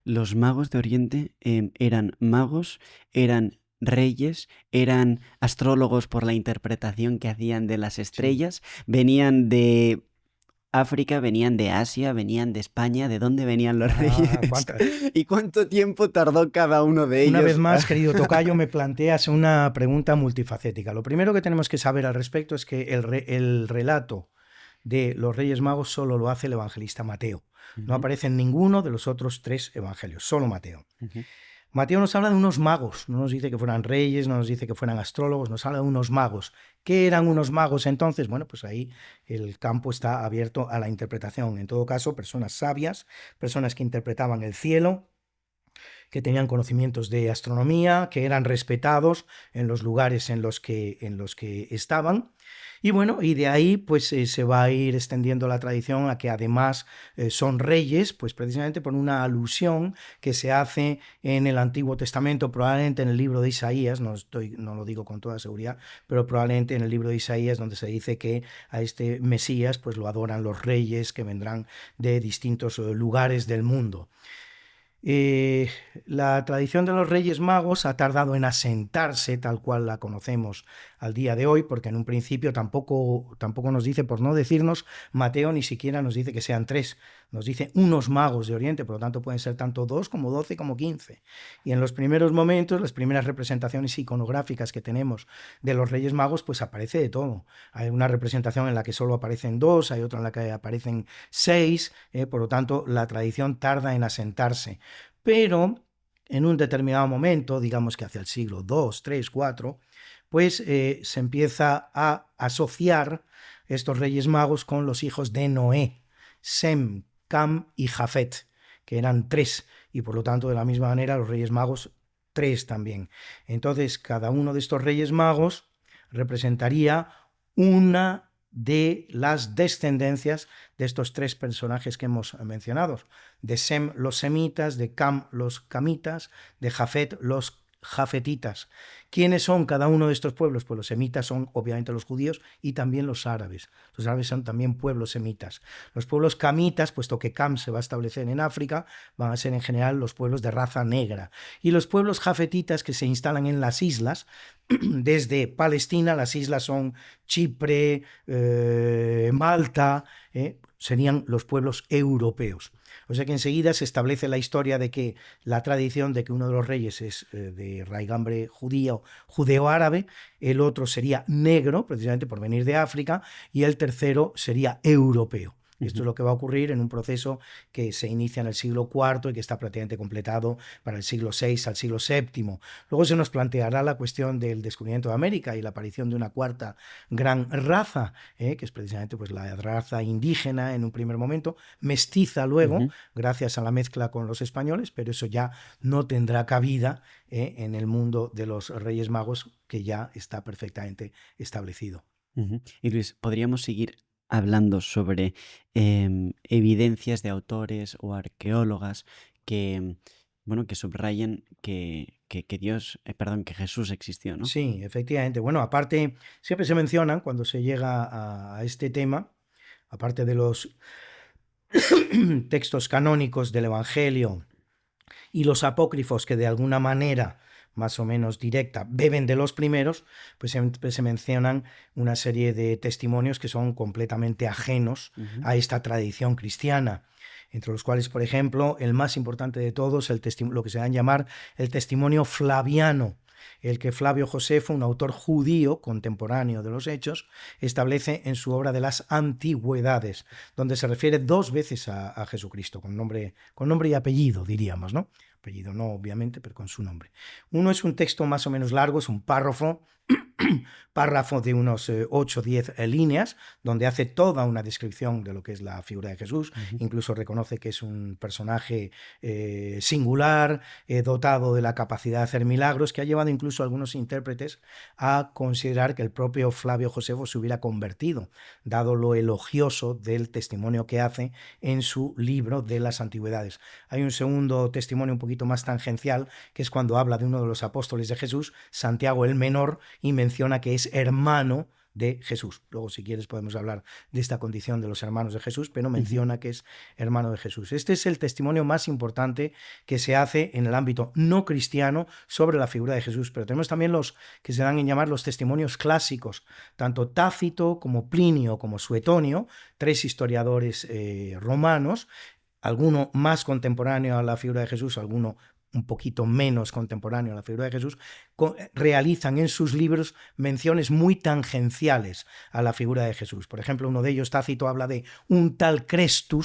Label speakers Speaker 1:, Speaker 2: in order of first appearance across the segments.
Speaker 1: Los magos de Oriente eran magos, eran reyes, eran astrólogos por la interpretación que hacían de las
Speaker 2: Sí.
Speaker 1: estrellas, venían de África, venían de Asia, venían de España. ¿De dónde venían los
Speaker 2: Ah,
Speaker 1: reyes?
Speaker 2: cuánta.
Speaker 1: ¿Y cuánto tiempo tardó cada uno de
Speaker 2: Una vez
Speaker 1: ellos?
Speaker 2: más, querido tocayo, me planteas una pregunta multifacética. Lo primero que tenemos que saber al respecto es que el relato de los Reyes Magos solo lo hace el evangelista Mateo. No
Speaker 1: Ujú,
Speaker 2: aparece en ninguno de los otros tres evangelios, solo Mateo.
Speaker 1: ujú.
Speaker 2: Mateo nos habla de unos magos, no nos dice que fueran reyes, no nos dice que fueran astrólogos, nos habla de unos magos. ¿Qué eran unos magos entonces? Bueno, pues ahí el campo está abierto a la interpretación. En todo caso, personas sabias, personas que interpretaban el cielo, que tenían conocimientos de astronomía, que eran respetados en los lugares en los que estaban. Y bueno, y de ahí pues se va a ir extendiendo la tradición a que además son reyes, pues precisamente por una alusión que se hace en el Antiguo Testamento, probablemente en el libro de Isaías, no lo digo con toda seguridad, pero probablemente en el libro de Isaías, donde se dice que a este Mesías pues lo adoran los reyes que vendrán de distintos lugares del mundo. Eh, la tradición de los Reyes Magos ha tardado en asentarse tal cual la conocemos al día de hoy, porque en un principio tampoco nos dice, por no decirnos, Mateo ni siquiera nos dice que sean tres, nos dice unos magos de Oriente, por lo tanto pueden ser tanto 2 como 12 como 15. Y en los primeros momentos, las primeras representaciones iconográficas que tenemos de los Reyes Magos, pues aparece de todo. Hay una representación en la que solo aparecen dos, hay otra en la que aparecen seis, por lo tanto la tradición tarda en asentarse. Pero en un determinado momento, digamos que hacia el siglo II, III, IV, pues se empieza a asociar estos reyes magos con los hijos de Noé, Sem, Cam y Jafet, que eran tres, y por lo tanto de la misma manera los reyes magos tres también. Entonces cada uno de estos reyes magos representaría una de las descendencias de estos tres personajes que hemos mencionado. De Sem los semitas, de Cam los camitas, de Jafet los jafetitas. ¿Quiénes son cada uno de estos pueblos? Pues los semitas son obviamente los judíos y también los árabes. Los árabes son también pueblos semitas. Los pueblos camitas, puesto que Cam se va a establecer en África, van a ser en general los pueblos de raza negra. Y los pueblos jafetitas que se instalan en las islas, desde Palestina, las islas son Chipre, Malta, serían los pueblos europeos. O sea que enseguida se establece la historia de que la tradición de que uno de los reyes es de raigambre judío, judeo-árabe, el otro sería negro, precisamente por venir de África, y el tercero sería europeo. Esto es
Speaker 1: Ujú.
Speaker 2: lo que va a ocurrir en un proceso que se inicia en el siglo IV y que está prácticamente completado para el siglo VI al siglo VII. Luego se nos planteará la cuestión del descubrimiento de América y la aparición de una cuarta gran raza, que es precisamente pues, la raza indígena en un primer momento, mestiza luego,
Speaker 1: Ujú.
Speaker 2: gracias a la mezcla con los españoles, pero eso ya no tendrá cabida en el mundo de los Reyes Magos, que ya está perfectamente establecido.
Speaker 1: Ujú. Y Luis, podríamos seguir hablando sobre evidencias de autores o arqueólogas que, bueno, que subrayan que Dios, perdón, que Jesús existió, ¿no?
Speaker 2: Sí, efectivamente. Bueno, aparte, siempre se mencionan cuando se llega a este tema, aparte de los textos canónicos del Evangelio y los apócrifos que de alguna manera más o menos directa beben de los primeros, pues siempre se mencionan una serie de testimonios que son completamente ajenos
Speaker 1: Ujú,
Speaker 2: a esta tradición cristiana, entre los cuales, por ejemplo, el más importante de todos, lo que se dan a llamar el testimonio flaviano, el que Flavio Josefo, un autor judío contemporáneo de los Hechos, establece en su obra de las Antigüedades, donde se refiere dos veces a Jesucristo, con nombre y apellido, diríamos, ¿no? Apellido no, obviamente, pero con su nombre. Uno es un texto más o menos largo, es un párrafo de unos 8 o 10 líneas, donde hace toda una descripción de lo que es la figura de Jesús,
Speaker 1: ujú,
Speaker 2: incluso reconoce que es un personaje singular, dotado de la capacidad de hacer milagros, que ha llevado incluso a algunos intérpretes a considerar que el propio Flavio Josefo se hubiera convertido, dado lo elogioso del testimonio que hace en su libro de las Antigüedades. Hay un segundo testimonio un poquito más tangencial, que es cuando habla de uno de los apóstoles de Jesús, Santiago el Menor, y menciona que es hermano de Jesús. Luego, si quieres, podemos hablar de esta condición de los hermanos de Jesús, pero menciona que es hermano de Jesús. Este es el testimonio más importante que se hace en el ámbito no cristiano sobre la figura de Jesús, pero tenemos también los que se dan en llamar los testimonios clásicos, tanto Tácito como Plinio como Suetonio, tres historiadores romanos, alguno más contemporáneo a la figura de Jesús, alguno un poquito menos contemporáneo a la figura de Jesús, realizan en sus libros menciones muy tangenciales a la figura de Jesús. Por ejemplo, uno de ellos, Tácito, habla de un tal Cristo,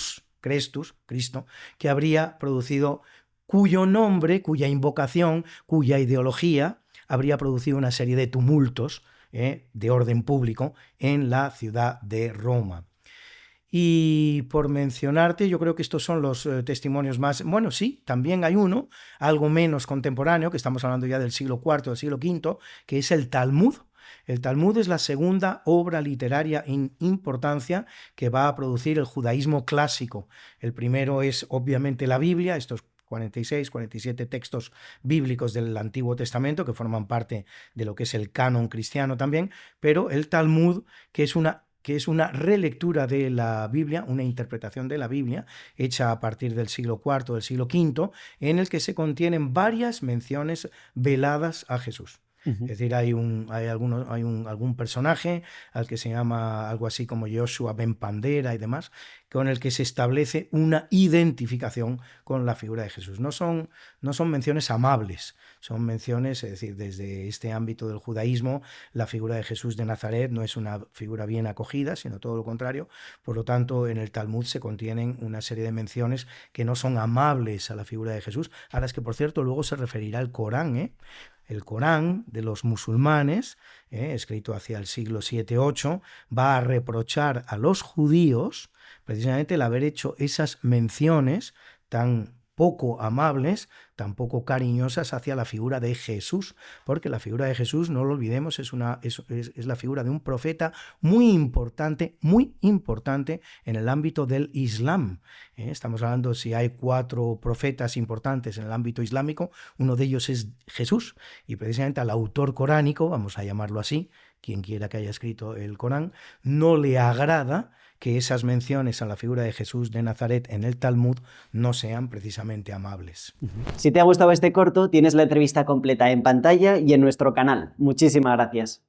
Speaker 2: que habría producido, cuyo nombre, cuya invocación, cuya ideología habría producido una serie de tumultos de orden público en la ciudad de Roma. Y por mencionarte, yo creo que estos son los testimonios más... Bueno, sí, también hay uno, algo menos contemporáneo, que estamos hablando ya del siglo IV, del siglo V, que es el Talmud. El Talmud es la segunda obra literaria en importancia que va a producir el judaísmo clásico. El primero es obviamente la Biblia, estos 46, 47 textos bíblicos del Antiguo Testamento que forman parte de lo que es el canon cristiano también, pero el Talmud, que es una relectura de la Biblia, una interpretación de la Biblia, hecha a partir del siglo IV, del siglo V, en el que se contienen varias menciones veladas a Jesús. Es decir, hay algún personaje al que se llama algo así como Joshua ben Pandera y demás, con el que se establece una identificación con la figura de Jesús. No son menciones amables, son menciones, es decir, desde este ámbito del judaísmo, la figura de Jesús de Nazaret no es una figura bien acogida, sino todo lo contrario. Por lo tanto, en el Talmud se contienen una serie de menciones que no son amables a la figura de Jesús, a las que, por cierto, luego se referirá el Corán, El Corán de los musulmanes, escrito hacia el siglo VII-VIII, va a reprochar a los judíos precisamente el haber hecho esas menciones tan poco amables, tan poco cariñosas hacia la figura de Jesús, porque la figura de Jesús, no lo olvidemos, es la figura de un profeta muy importante en el ámbito del Islam. Estamos hablando, si hay 4 profetas importantes en el ámbito islámico, uno de ellos es Jesús, y precisamente al autor coránico, vamos a llamarlo así, quien quiera que haya escrito el Corán, no le agrada que esas menciones a la figura de Jesús de Nazaret en el Talmud no sean precisamente amables.
Speaker 3: Si te ha gustado este corto, tienes la entrevista completa en pantalla y en nuestro canal. Muchísimas gracias.